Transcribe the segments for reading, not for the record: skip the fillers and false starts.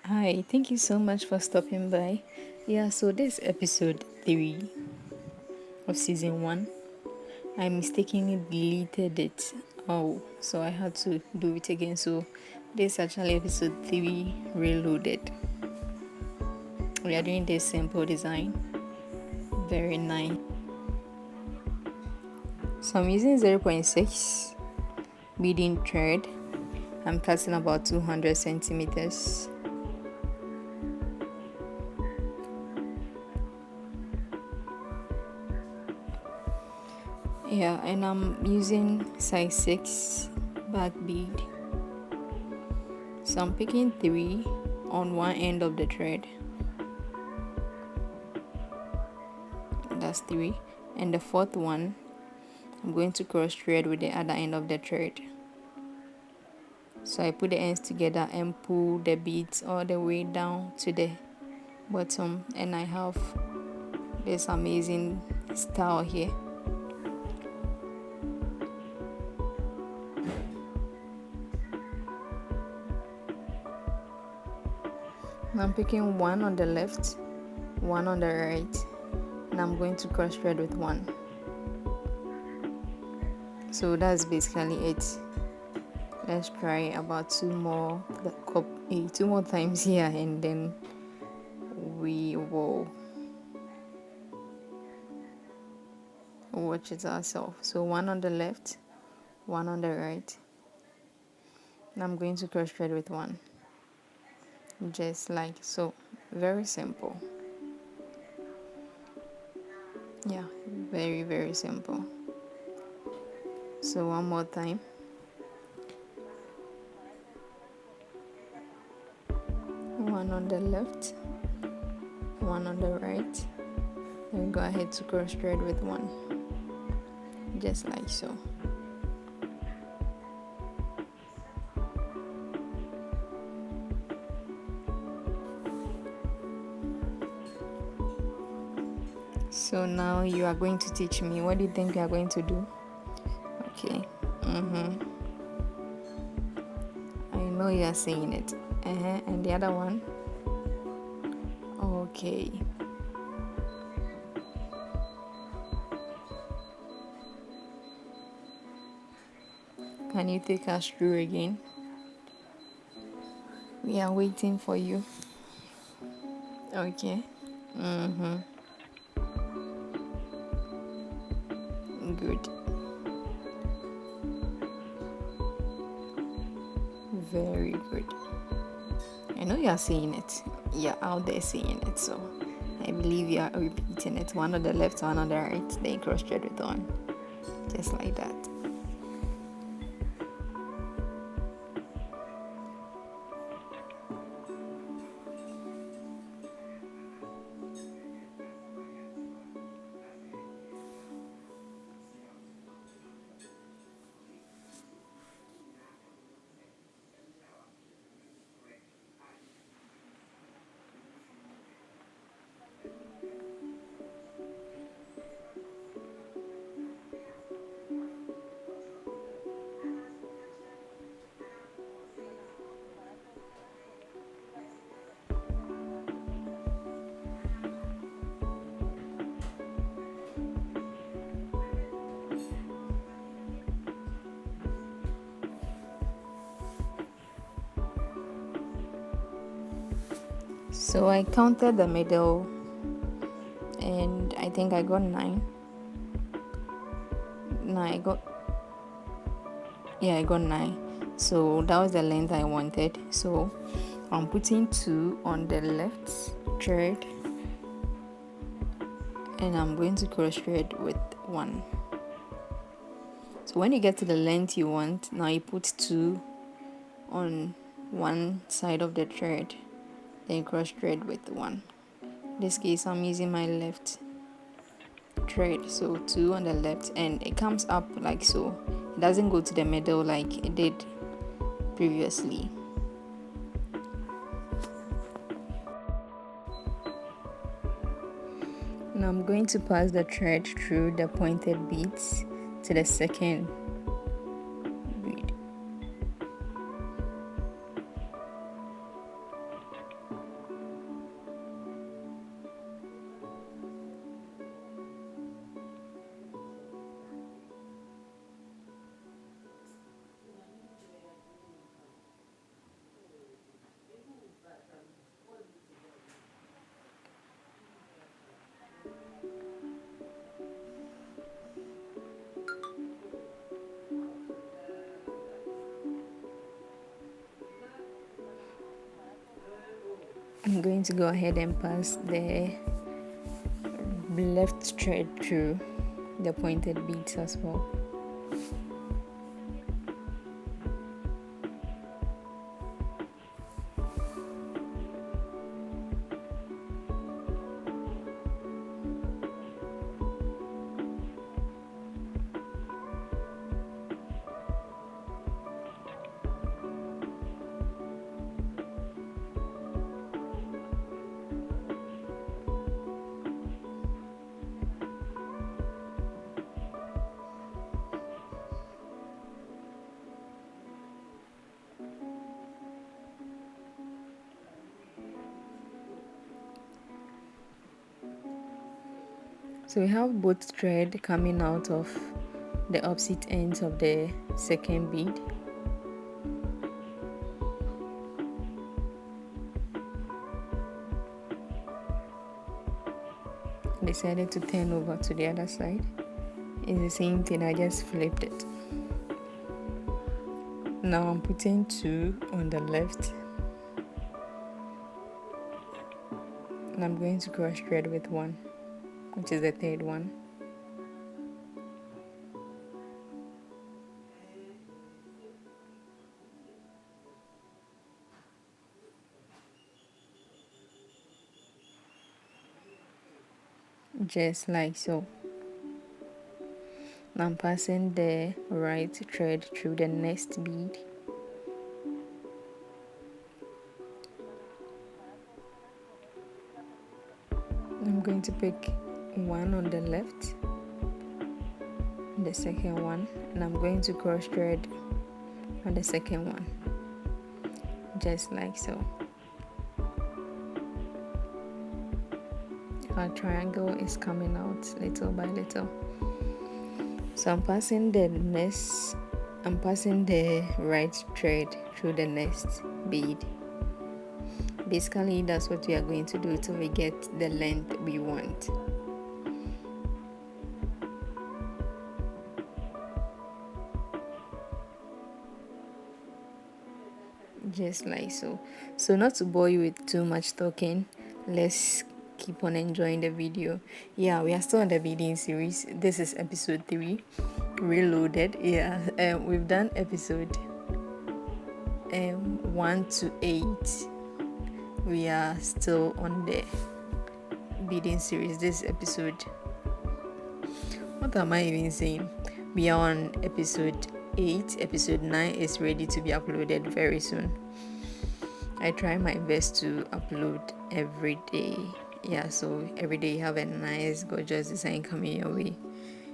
Hi, thank you so much for stopping by. Yeah, so this episode 3 of season 1. I mistakenly deleted it. Oh, so I had to do it again. So this is actually episode 3 reloaded. We are doing this simple design. Very nice. So I'm using 0.6 beading thread. I'm cutting about 200 centimeters. Yeah, and I'm using size 6 back bead. So I'm picking 3 on one end of the thread. That's 3. And the fourth one, I'm going to cross thread with the other end of the thread. So I put the ends together and pull the beads all the way down to the bottom, and I have this amazing style here. I'm picking one on the left, one on the right, and I'm going to cross thread with one. So that's basically it. Let's try about two more times here, and then we will watch it ourselves. So one on the left, one on the right, and I'm going to cross thread with one, just like so. Very simple. Yeah, very simple. So one more time. One on the left, one on the right, and go ahead to cross thread with one, just like so. So now you are going to teach me. What do you think you are going to do? Okay. I know you are saying it. And the other one? Okay. Can you take us through again? We are waiting for you. Okay. Good. Very good. I know you are saying it. You're out there saying it, so I believe you are repeating it. One on the left, one on the right, then cross thread with one. Just like that. So I counted the middle, and I think I got 9. No, I got 9. So that was the length I wanted. So I'm putting 2 on the left thread, and I'm going to cross thread with 1. So when you get to the length you want, now you put 2 on one side of the thread, then cross thread with 1. In this case, I'm using my left thread, so 2 on the left, and it comes up like so. It doesn't go to the middle like it did previously. Now I'm going to pass the thread through the pointed beads to the second bead. I'm going to go ahead and pass the left thread through the pointed beads as well. So we have both thread coming out of the opposite ends of the second bead. Decided to turn over to the other side. It's the same thing, I just flipped it. Now I'm putting 2 on the left, and I'm going to cross thread with 1, which is the third one. Just like so. Now I'm passing the right thread through the next bead. I'm going to pick 1 on the left, the second one, and I'm going to cross thread on the second one, just like so. Our triangle is coming out little by little. So I'm passing the right thread through the next bead. Basically, that's what we are going to do till we get the length we want. Just like so. So not to bore you with too much talking, let's keep on enjoying the video. Yeah, we are still on the beading series. This is episode 3, reloaded. Yeah, we've done episode 1 to 8. We are still on the beading series. This episode, what am I even saying? We are on episode 8. Episode 9 is ready to be uploaded very soon. I try my best to upload every day. Yeah, so every day you have a nice gorgeous design coming your way.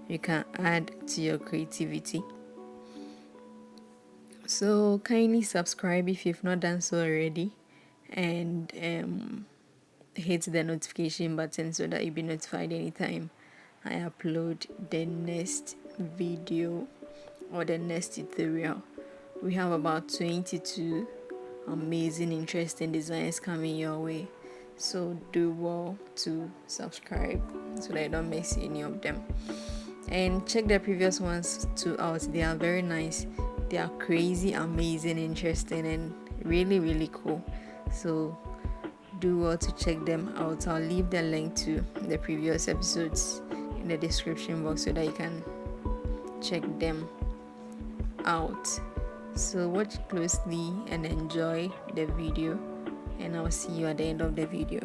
You can add to your creativity. So kindly subscribe if you've not done so already, and hit the notification button so that you'll be notified anytime I upload the next video or the next tutorial. We have about 22 amazing, interesting designs coming your way, so do well to subscribe so that you don't miss any of them, and check the previous ones too out. They are very nice. They are crazy, amazing, interesting, and really, really cool. So do well to check them out. I'll leave the link to the previous episodes in the description box so that you can check them out. So watch closely and enjoy the video, and I'll see you at the end of the video.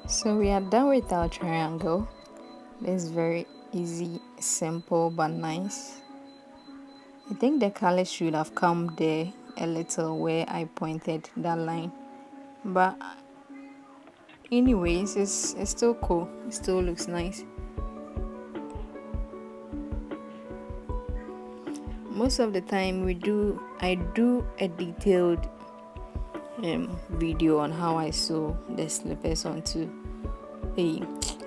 So we are done with our triangle. This is very easy, simple, but nice. I think the color should have come there a little where I pointed that line, but anyways, it's still cool. It still looks nice. Most of the time I do a detailed video on how I sew the slippers onto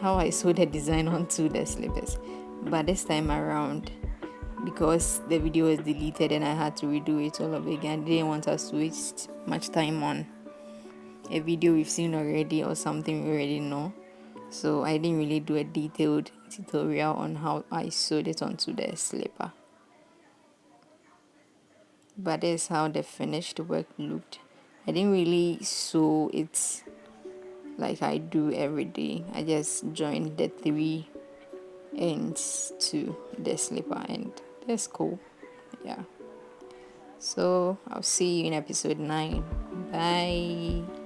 how I sew the design onto the slippers, but this time around, because the video was deleted and I had to redo it all over again, I didn't want us to waste much time on a video we've seen already or something we already know, so I didn't really do a detailed tutorial on how I sewed it onto the slipper. But this is how the finished work looked. I didn't really sew it like I do every day. I just joined the 3 ends to the slipper, and that's cool. Yeah. So I'll see you in episode 9. Bye.